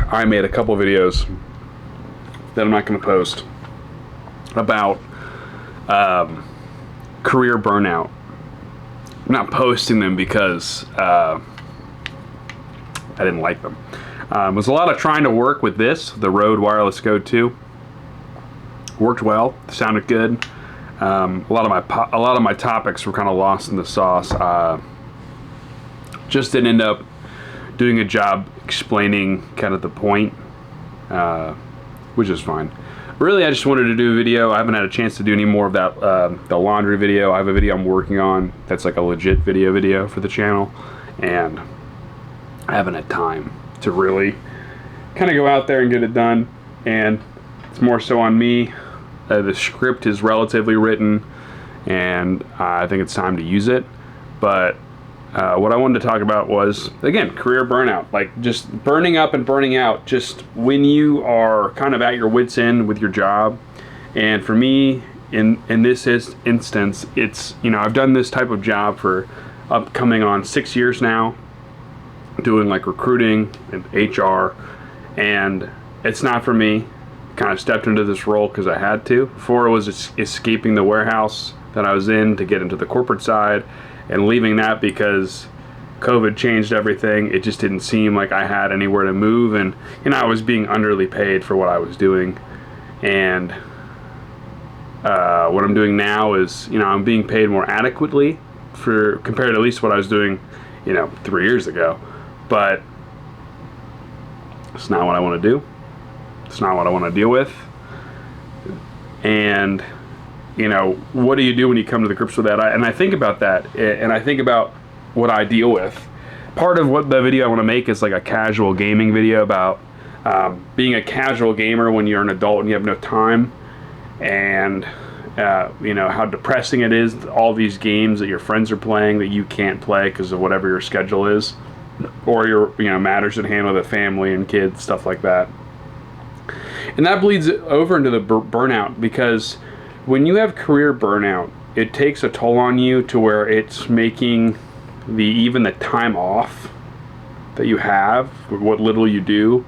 I made a couple videos that I'm not going to post about career burnout. I'm not posting them because I didn't like them. It was a lot of trying to work with this, the Rode Wireless Go 2. Worked well, sounded good. A lot of my topics were kind of lost in the sauce. Just didn't end up doing a job explaining kind of the point, which is fine. Really, I just wanted to do a video. I haven't had a chance to do any more of that, the laundry video. I have a video I'm working on that's like a legit video for the channel, and I haven't had time to really kind of go out there and get it done, and it's more so on me. The script is relatively written, and I think it's time to use it. But what I wanted to talk about was, again, career burnout. Like, just burning up and burning out, just when you are kind of at your wit's end with your job. And for me, in this instance, it's, you know, I've done this type of job for upcoming on 6 years now, doing like recruiting and HR, and it's not for me. Kind of stepped into this role because I had to. Before, it was escaping the warehouse that I was in to get into the corporate side, and leaving that because COVID changed everything. It just didn't seem like I had anywhere to move, and you know, I was being underly paid for what I was doing. And what I'm doing now is, you know, I'm being paid more adequately for compared to at least what I was doing, you know, 3 years ago. But it's not what I want to do. It's not what I want to deal with. And, you know, what do you do when you come to the grips with that? And I think about that, and I think about what I deal with. Part of what the video I want to make is like a casual gaming video about being a casual gamer when you're an adult and you have no time, and you know, how depressing it is, all these games that your friends are playing that you can't play because of whatever your schedule is, or your, you know, matters at hand with a family and kids, stuff like that. And that bleeds over into the burnout, because when you have career burnout, it takes a toll on you to where it's making even the time off that you have, what little you do,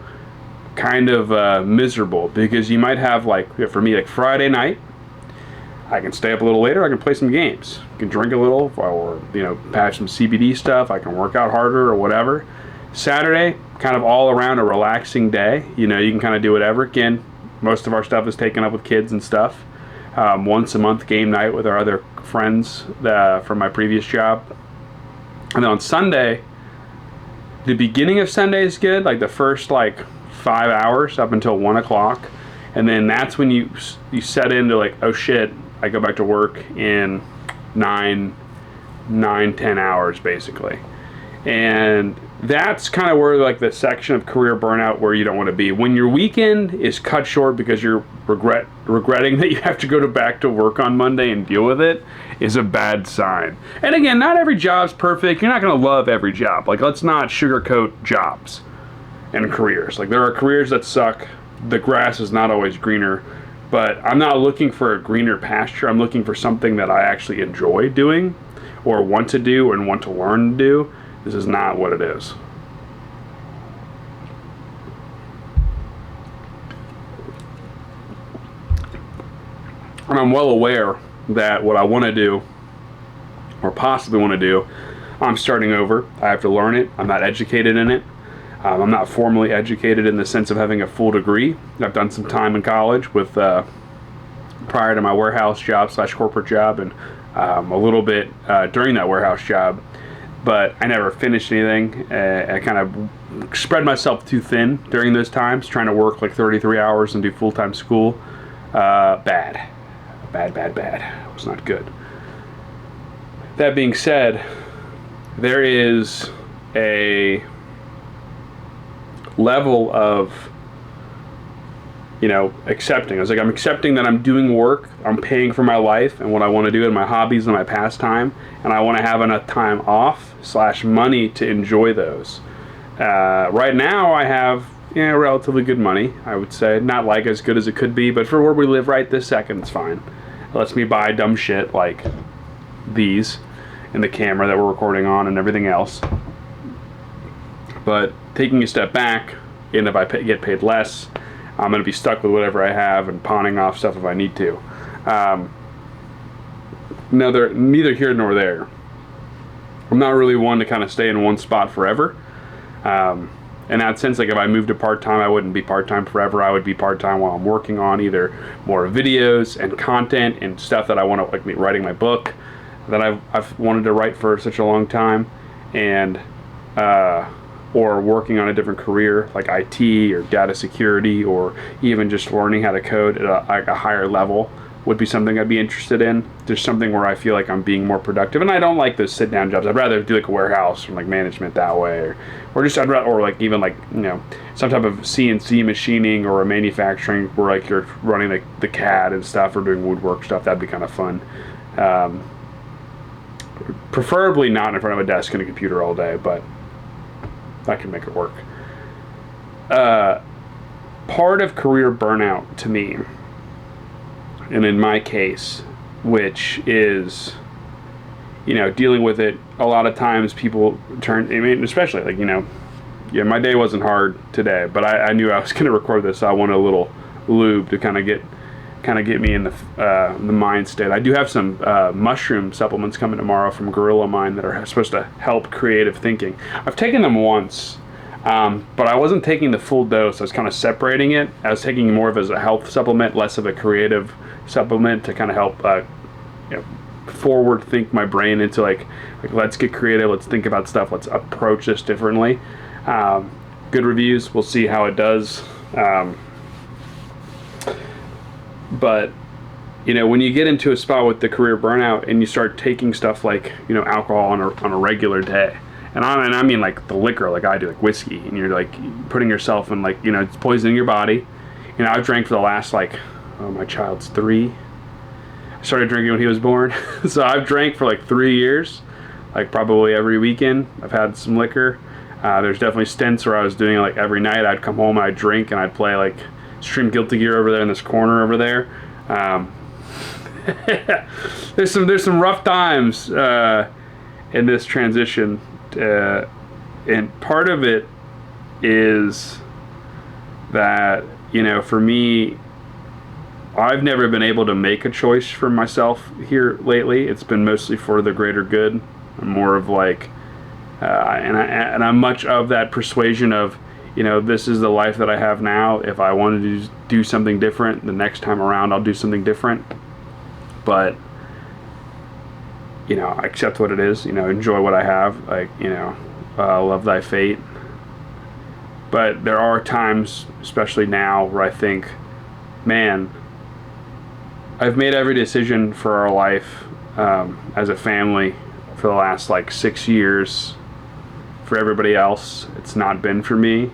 kind of miserable. Because you might have, like, for me, like Friday night, I can stay up a little later, I can play some games, I can drink a little, or, you know, patch some CBD stuff, I can work out harder or whatever. Saturday, kind of all around a relaxing day. You know, you can kind of do whatever. Again, most of our stuff is taken up with kids and stuff. Once a month game night with our other friends from my previous job. And then on Sunday, the beginning of Sunday is good, like the first like 5 hours up until 1 o'clock. And then that's when you set into like, oh shit, I go back to work in 10 hours basically. And that's kind of where like the section of career burnout where you don't want to be. When your weekend is cut short because you're regretting that you have to go back to work on Monday and deal with it, is a bad sign. And again, not every job's perfect. You're not going to love every job. Like, let's not sugarcoat jobs and careers. Like, there are careers that suck. The grass is not always greener. But I'm not looking for a greener pasture. I'm looking for something that I actually enjoy doing, or want to do and want to learn to do. This is not what it is. And I'm well aware that what I want to do, or possibly want to do, I'm starting over. I have to learn it. I'm not educated in it. I'm not formally educated in the sense of having a full degree. I've done some time in college with prior to my warehouse job / corporate job, and a little bit during that warehouse job. But I never finished anything. I kind of spread myself too thin during those times, trying to work like 33 hours and do full-time school. Bad. It was not good. That being said, there is a level of, you know, accepting. I was like, I'm accepting that I'm doing work, I'm paying for my life and what I want to do and my hobbies and my pastime, and I want to have enough time off / money to enjoy those. Right now I have, you know, relatively good money, I would say. Not like as good as it could be, but for where we live right this second, it's fine. It lets me buy dumb shit like these and the camera that we're recording on and everything else. But taking a step back, And if I get paid less, I'm going to be stuck with whatever I have and pawning off stuff if I need to. Neither here nor there. I'm not really one to kind of stay in one spot forever. In that sense, like if I moved to part-time, I wouldn't be part-time forever. I would be part-time while I'm working on either more videos and content and stuff that I want to, like writing my book that I've wanted to write for such a long time, and or working on a different career like IT or data security, or even just learning how to code at a higher level would be something I'd be interested in. There's something where I feel like I'm being more productive, and I don't like those sit-down jobs. I'd rather do like a warehouse or like management that way, or just I'd rather, or like even like some type of CNC machining or a manufacturing where like you're running the CAD and stuff or doing woodwork stuff. That'd be kind of fun. Preferably not in front of a desk and a computer all day, but I can make it work. Part of career burnout to me, and in my case, which is, dealing with it, a lot of times people especially like, my day wasn't hard today, but I knew I was going to record this, so I wanted a little lube to kind of get me in the mind state. I do have some mushroom supplements coming tomorrow from Gorilla Mind that are supposed to help creative thinking. I've taken them once, but I wasn't taking the full dose. I was kind of separating it. I was taking more of it as a health supplement, less of a creative supplement to kind of help forward think my brain into like let's get creative, let's think about stuff, let's approach this differently. Good reviews, we'll see how it does. But when you get into a spot with the career burnout and you start taking stuff like alcohol on a regular day, and I mean like the liquor, like I do, like whiskey, and you're like putting yourself in like it's poisoning your body. I've drank for the last my child's 3. I started drinking when he was born, so I've drank for like 3 years, like probably every weekend I've had some liquor. There's definitely stints where I was doing it like every night. I'd come home and I'd drink and I'd play like Stream Guilty Gear over there in this corner over there. There's some rough times in this transition, and part of it is that for me, I've never been able to make a choice for myself here lately. It's been mostly for the greater good. I'm more of like, and I'm much of that persuasion of, this is the life that I have now. If I wanted to do something different, the next time around I'll do something different. But, I accept what it is, enjoy what I have, like, love thy fate. But there are times, especially now, where I think, man, I've made every decision for our life as a family for the last 6 years. For everybody else, it's not been for me,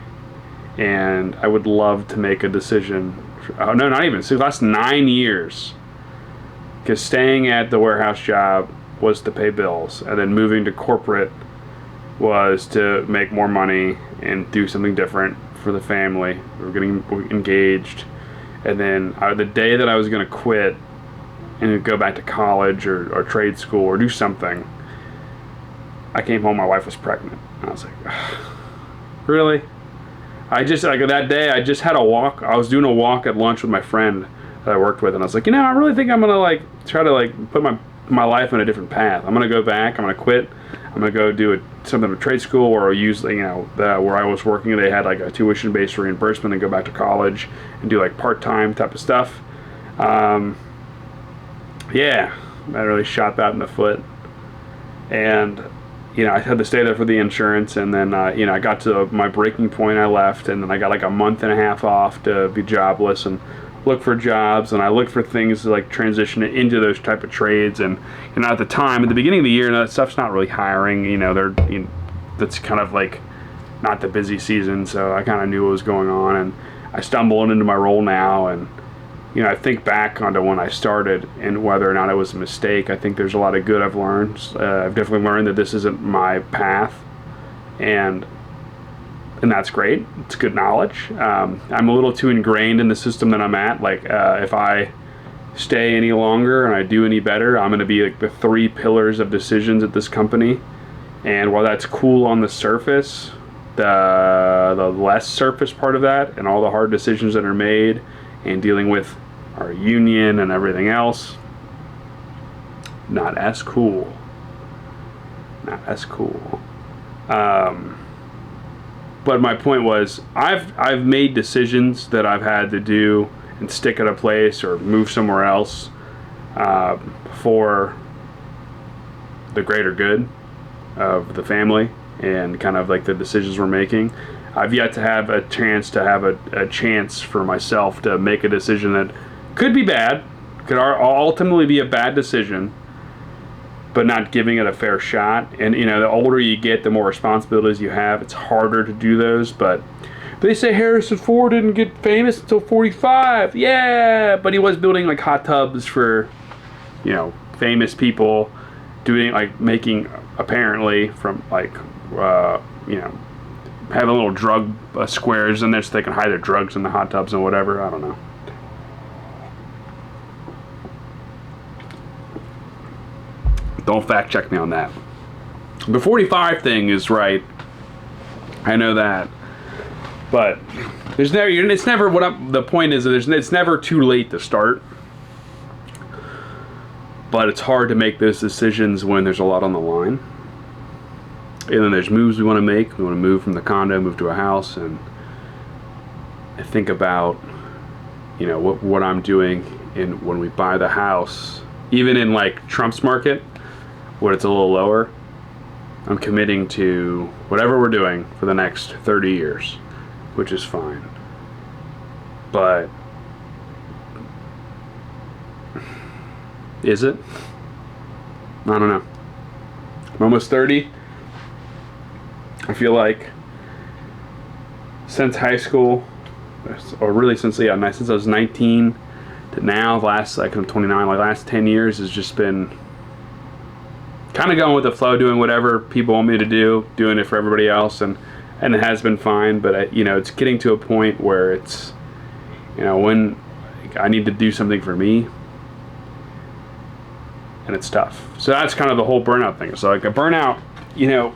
and I would love to make a decision. Not even the last 9 years, because staying at the warehouse job was to pay bills, and then moving to corporate was to make more money and do something different for the family. We were getting engaged, and then the day that I was going to quit and go back to college or trade school or do something, I came home, my wife was pregnant. And I was like, ugh, really? That day, I just had a walk. I was doing a walk at lunch with my friend that I worked with, and I was like, I really think I'm going to try to put my life on a different path. I'm going to go back, I'm going to quit, I'm going to go do something at trade school, or use, where I was working, they had a tuition-based reimbursement, and go back to college and do part-time type of stuff. Yeah, that really shot that in the foot. And I had to stay there for the insurance, and then I got to my breaking point. I left, and then I got a month and a half off to be jobless and look for jobs. And I looked for things to transition into those type of trades. And at the time, at the beginning of the year, that stuff's not really hiring. That's kind of not the busy season. So I kind of knew what was going on, and I stumbled into my role now. And I think back onto when I started and whether or not it was a mistake. I think there's a lot of good I've learned. I've definitely learned that this isn't my path, and that's great. It's good knowledge. I'm a little too ingrained in the system that I'm at. If I stay any longer and I do any better, I'm going to be the 3 pillars of decisions at this company. And while that's cool on the surface, the less surface part of that and all the hard decisions that are made and dealing with our union and everything else, not as cool. Not as cool. But my point was, I've made decisions that I've had to do and stick at a place or move somewhere else for the greater good of the family and kind of like the decisions we're making. I've yet to have a chance for myself to make a decision that could be bad, could ultimately be a bad decision, but not giving it a fair shot. And you know, the older you get, the more responsibilities you have. It's harder to do those. But they say Harrison Ford didn't get famous until 45. Yeah, but he was building like hot tubs for, you know, famous people, doing like making apparently from like you know, having little drug squares in there so they can hide their drugs in the hot tubs and whatever. I don't know. Don't fact check me on that. The 45 thing is right. I know that. But there's never, it's never, the point is that it's never too late to start. But it's hard to make those decisions when there's a lot on the line. And then there's moves we want to make. We want to move from the condo, move to a house, and I think about, you know, what I'm doing when we buy the house. Even in like Trump's market, when it's a little lower, I'm committing to whatever we're doing for the next 30 years, which is fine. But is it? I don't know. I'm almost 30. I feel like since high school, or really since I was 19 to now, last, like I'm 29, like last 10 years has just been kind of going with the flow, doing whatever people want me to do, doing it for everybody else, and it has been fine. But you know, it's getting to a point where it's, you know, when I need to do something for me, and it's tough. So that's kind of the whole burnout thing. So like a burnout, you know,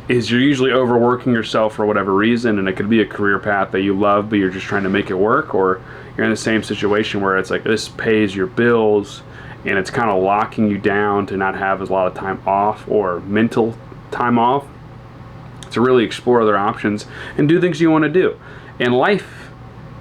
is you're usually overworking yourself for whatever reason, and it could be a career path that you love, but you're just trying to make it work, or you're in the same situation where it's like this pays your bills, and it's kind of locking you down to not have a lot of time off or mental time off to really explore other options and do things you want to do. And life,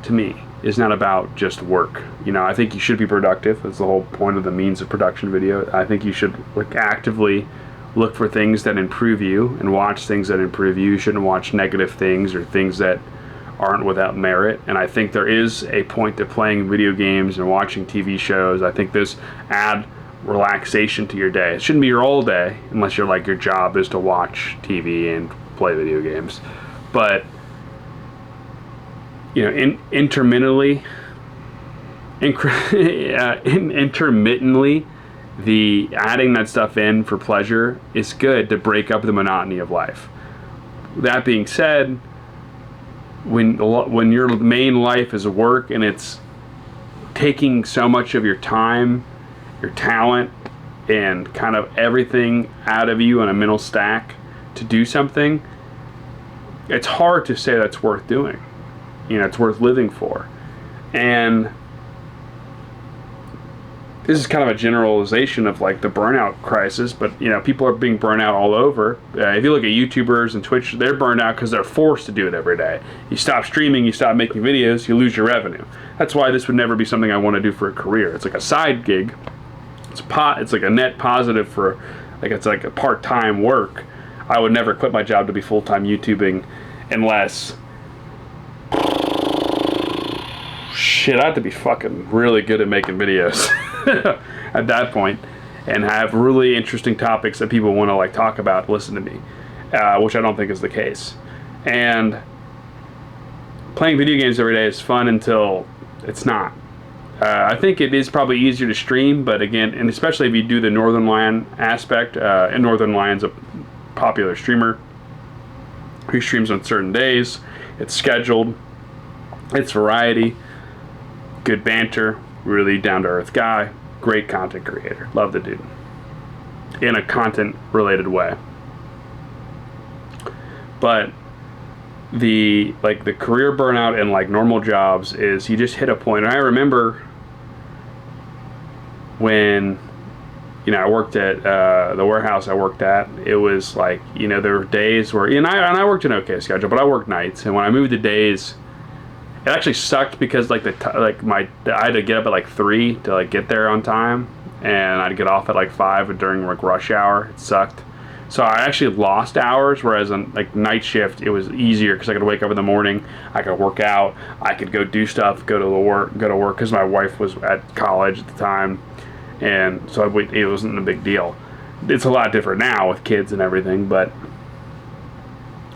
to me, is not about just work. You know, I think you should be productive. That's the whole point of the means of production video. I think you should actively look for things that improve you and watch things that improve you. You shouldn't watch negative things or things that aren't without merit. And I think there is a point to playing video games and watching TV shows. I think this add relaxation to your day. It shouldn't be your whole day unless you're like your job is to watch TV and play video games. But you know, intermittently, the adding that stuff in for pleasure is good to break up the monotony of life. That being said, when your main life is work and it's taking so much of your time, your talent, and kind of everything out of you on a mental stack to do something, it's hard to say that's worth doing. You know, it's worth living for. And this is kind of a generalization of like the burnout crisis, but you know, people are being burnt out all over. If you look at YouTubers and Twitch, they're burned out because they're forced to do it every day. You stop streaming, you stop making videos, you lose your revenue. That's why this would never be something I want to do for a career. It's like a side gig. It's like a net positive for, like, it's like a part-time work. I would never quit my job to be full-time YouTubing unless, shit, I have to be fucking really good at making videos at that point, and have really interesting topics that people want to like talk about, listen to me, which I don't think is the case. And playing video games every day is fun until it's not. I think it is probably easier to stream, but again, and especially if you do the Northern Lion aspect, and Northern Lion's a popular streamer who streams on certain days. It's scheduled, it's variety, good banter, really down-to-earth guy, great content creator. Love the dude. In a content-related way. But the career burnout and like normal jobs is you just hit a point. And I remember when, I worked at the warehouse I worked at. It was like, there were days where, I worked an okay schedule, but I worked nights. And when I moved to days, it actually sucked because I had to get up at like 3 to like get there on time, and I'd get off at like 5 during like rush hour. It sucked. So I actually lost hours, whereas on like night shift, it was easier because I could wake up in the morning, I could work out, I could go do stuff, go to work because my wife was at college at the time, and so it wasn't a big deal. It's a lot different now with kids and everything, but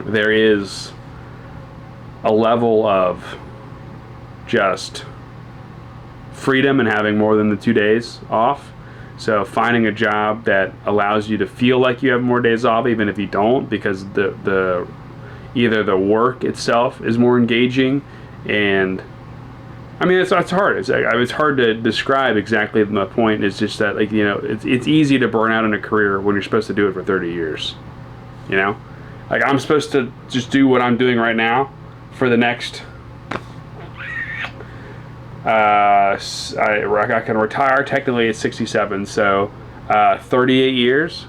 there is a level of just freedom and having more than the 2 days off. So finding a job that allows you to feel like you have more days off, even if you don't, because the either the work itself is more engaging, and I mean it's hard. It's hard to describe exactly. My point is just that it's easy to burn out in a career when you're supposed to do it for 30 years. Like I'm supposed to just do what I'm doing right now for the next. I can retire technically at 67, so 38 years?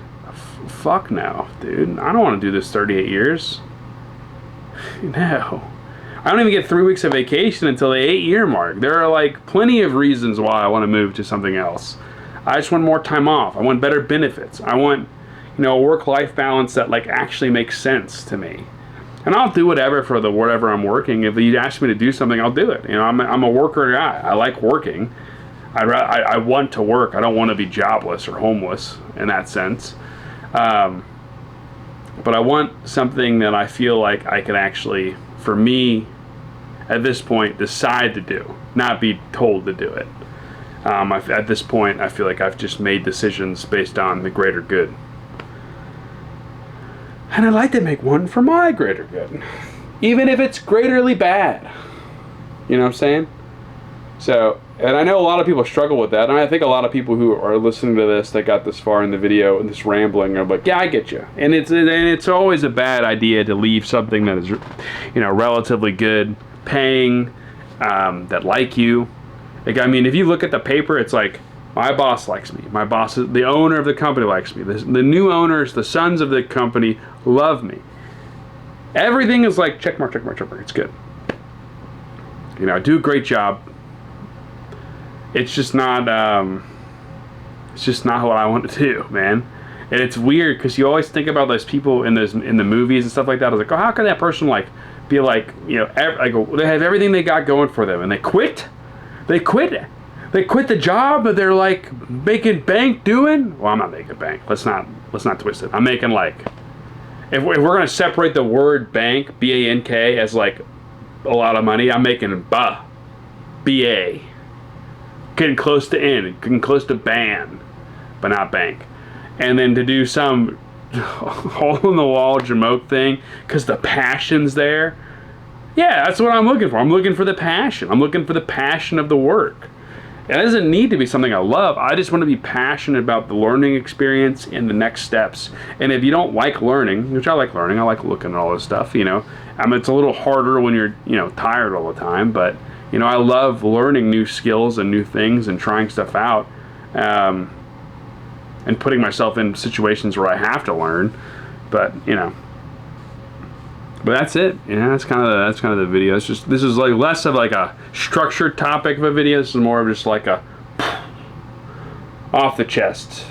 Fuck no, dude. I don't want to do this 38 years. No. I don't even get 3 weeks of vacation until the 8-year mark. There are like plenty of reasons why I want to move to something else. I just want more time off. I want better benefits. I want, a work-life balance that like actually makes sense to me. And I'll do whatever for whatever I'm working. If you ask me to do something, I'll do it. I'm a worker guy. I like working. I want to work. I don't want to be jobless or homeless in that sense. But I want something that I feel like I can actually, for me, at this point, decide to do, not be told to do it. At this point, I feel like I've just made decisions based on the greater good. And I'd like to make one for my greater good, even if it's greaterly bad. You know what I'm saying? So, and I know a lot of people struggle with that, and I think a lot of people who are listening to this that got this far in the video and this rambling are like, yeah, I get you. And it's always a bad idea to leave something that is, relatively good paying, that like you. Like, I mean, if you look at the paper, it's like, my boss likes me. My boss, the owner of the company likes me. The new owners, the sons of the company love me. Everything is like check mark, check mark, check mark. It's good. I do a great job. It's just not. It's just not what I want to do, man. And it's weird because you always think about those people in the movies and stuff like that. I was like, oh, how can that person be like, they have everything they got going for them, and they quit. They quit the job that they're like making bank doing. Well, I'm not making bank. Let's not twist it. I'm making like, if we're gonna separate the word bank, B-A-N-K, as like a lot of money, I'm making B-A. Getting close to N, getting close to ban, but not bank. And then to do some hole-in-the-wall jamoke thing, because the passion's there. Yeah, that's what I'm looking for. I'm looking for the passion. I'm looking for the passion of the work. It doesn't need to be something I love. I just want to be passionate about the learning experience and the next steps. And if you don't like learning, which I like learning, I like looking at all this stuff, I mean, it's a little harder when you're, tired all the time, but, I love learning new skills and new things and trying stuff out, and putting myself in situations where I have to learn, but, but that's it. That's kind of the video. This is like less of like a structured topic of a video. This is more of just like a off the chest.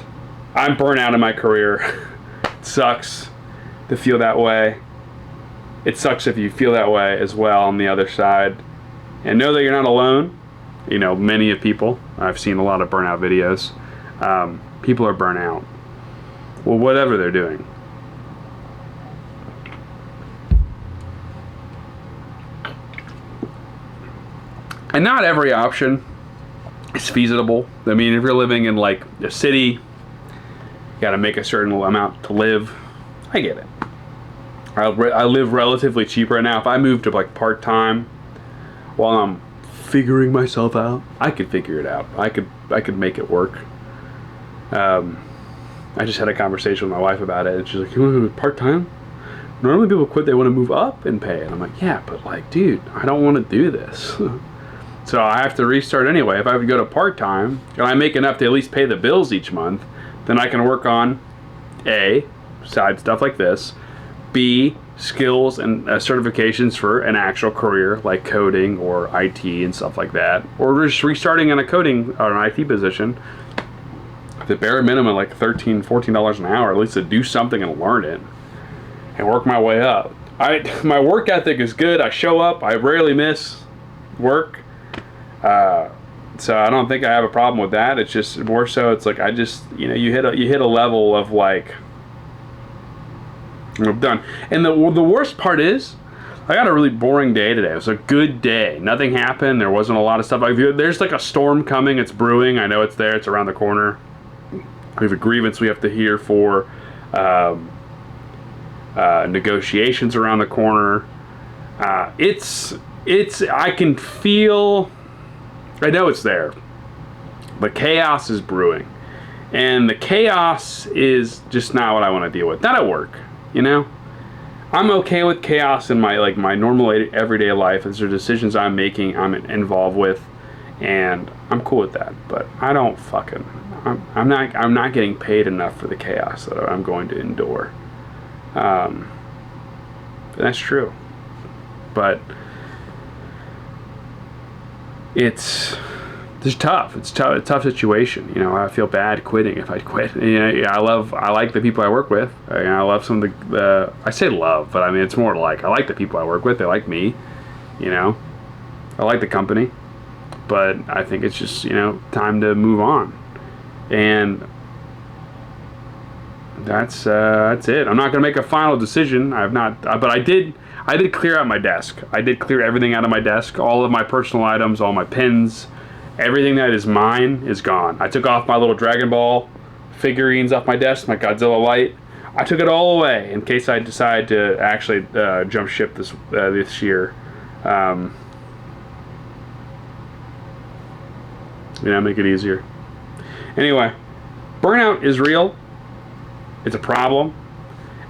I'm burnt out in my career. It sucks to feel that way. It sucks if you feel that way as well on the other side. And know that you're not alone. Many of people. I've seen a lot of burnout videos. People are burnt out. Well, whatever they're doing. And not every option is feasible. I mean, if you're living in like a city, you got to make a certain amount to live. I get it. I live relatively cheap right now. If I moved to like part-time while I'm figuring myself out, I could figure it out. I could make it work. I just had a conversation with my wife about it, and she's like, "You want to do part-time?" normally people quit, they want to move up in pay. And I'm like, yeah, but like, dude, I don't want to do this. So I have to restart anyway. If I would go to part-time and I make enough to at least pay the bills each month, then I can work on A, side stuff like this, B, skills and certifications for an actual career like coding or IT and stuff like that, or just restarting in a coding or an IT position. The bare minimum, like $13, $14 an hour, at least to do something and learn it and work my way up. My work ethic is good. I show up. I rarely miss work. So I don't think I have a problem with that. It's just more so it's like I just, you hit a level of like, I'm done. And the worst part is, I got a really boring day today. It was a good day. Nothing happened. There wasn't a lot of stuff. There's like a storm coming. It's brewing. I know it's there. It's around the corner. We have a grievance we have to hear for. Negotiations around the corner. I can feel, I know it's there. The chaos is brewing. And the chaos is just not what I want to deal with. Not at work. I'm okay with chaos in my normal everyday life. These are decisions I'm making, I'm involved with, and I'm cool with that. But I don't I'm not getting paid enough for the chaos that I'm going to endure. That's true. But it's tough. It's a tough situation. I feel bad quitting if I quit. I like the people I work with. I love some of the I say love, but I mean it's more like I like the people I work with. They like me. I like the company, but I think it's just time to move on, and that's it. I'm not gonna make a final decision. But I did clear out my desk. I did clear everything out of my desk. All of my personal items, all my pens. Everything that is mine is gone. I took off my little Dragon Ball figurines off my desk, my Godzilla light. I took it all away in case I decide to actually jump ship this year. Make it easier. Anyway, burnout is real. It's a problem.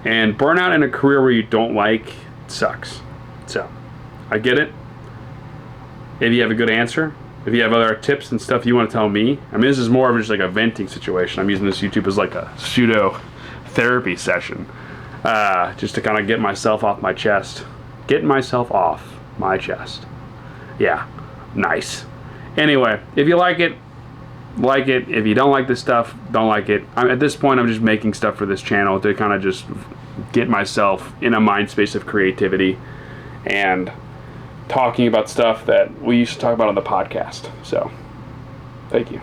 And burnout in a career where you don't like sucks. So, I get it. If you have a good answer, if you have other tips and stuff you want to tell me, I mean, this is more of just like a venting situation. I'm using this YouTube as like a pseudo therapy session, just to kind of get myself off my chest. Getting myself off my chest. Yeah, nice. Anyway, if you like it, like it. If you don't like this stuff, don't like it. At this point, I'm just making stuff for this channel to kind of just get myself in a mind space of creativity and talking about stuff that we used to talk about on the podcast. So, thank you.